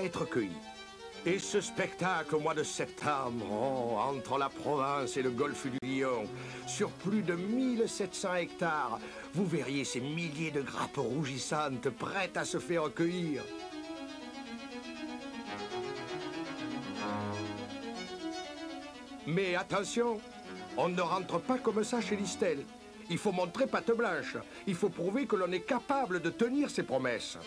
être cueillis. Et ce spectacle au mois de septembre, oh, entre la Provence et le golfe du Lion, sur plus de 1700 hectares, vous verriez ces milliers de grappes rougissantes prêtes à se faire cueillir. Mais attention, on ne rentre pas comme ça chez Listel. Il faut montrer patte blanche. Il faut prouver que l'on est capable de tenir ses promesses.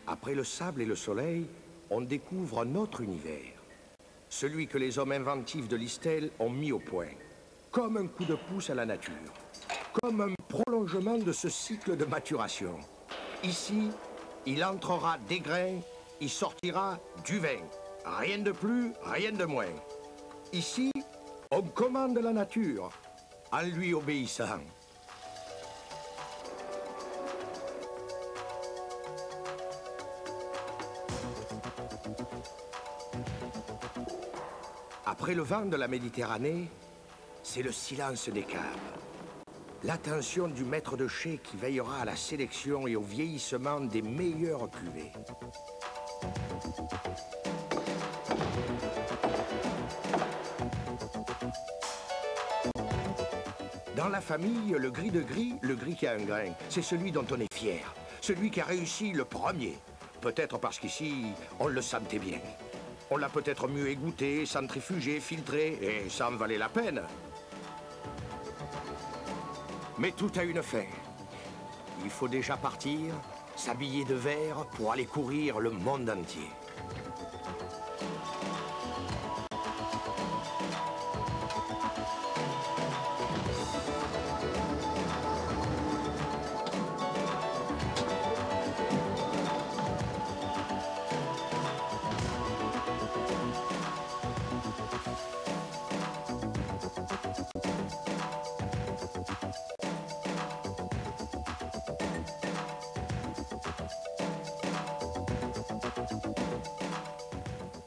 Après le sable et le soleil, on découvre un autre univers. Celui que les hommes inventifs de Listel ont mis au point. Comme un coup de pouce à la nature. Comme un prolongement de ce cycle de maturation. Ici, il entrera des grains, il sortira du vin. Rien de plus, rien de moins. Ici, on commande la nature, en lui obéissant. Après le vent de la Méditerranée, c'est le silence des caves. L'attention du maître de chai qui veillera à la sélection et au vieillissement des meilleures cuvées. Dans la famille, le gris de gris, le gris qui a un grain, c'est celui dont on est fier. Celui qui a réussi le premier. Peut-être parce qu'ici, on le sentait bien. On l'a peut-être mieux égoutté, centrifugé, filtré, et ça en valait la peine. Mais tout a une fin. Il faut déjà partir, s'habiller de vert pour aller courir le monde entier.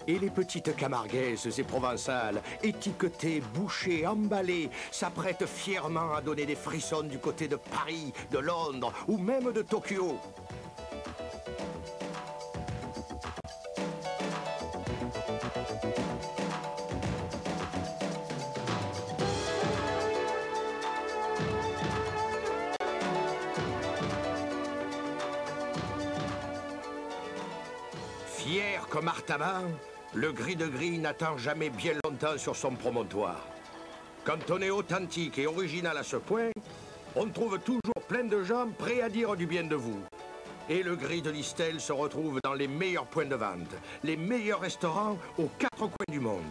Et les petites camarguaises et provençales, étiquetées, bouchées, emballées, s'apprêtent fièrement à donner des frissons du côté de Paris, de Londres ou même de Tokyo. Fier comme Artaban, le gris de gris n'attend jamais bien longtemps sur son promontoire. Quand on est authentique et original à ce point, on trouve toujours plein de gens prêts à dire du bien de vous. Et le gris de Listel se retrouve dans les meilleurs points de vente, les meilleurs restaurants aux 4 coins du monde.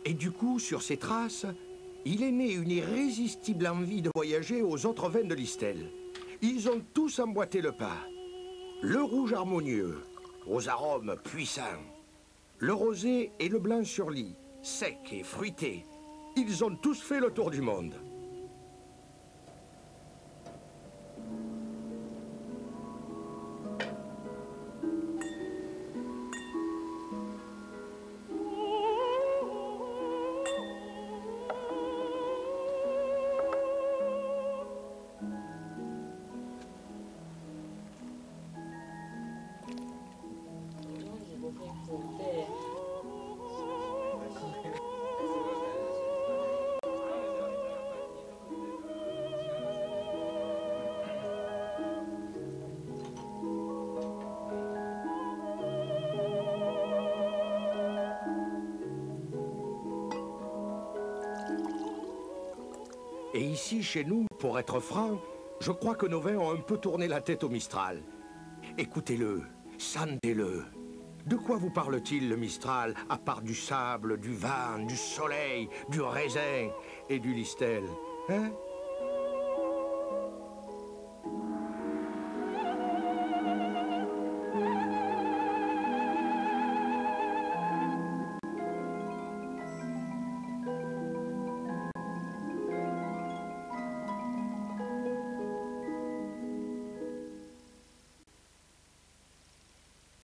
Et du coup, sur ces traces, il est né une irrésistible envie de voyager aux autres vins de Listel. Ils ont tous emboîté le pas. Le rouge harmonieux, aux arômes puissants. Le rosé et le blanc sur lit, sec et fruité. Ils ont tous fait le tour du monde. Et ici, chez nous, pour être franc, je crois que nos vins ont un peu tourné la tête au Mistral. Écoutez-le, Sentez-le. De quoi vous parle-t-il, le Mistral, à part du sable, du vin, du soleil, du raisin et du listel? Hein?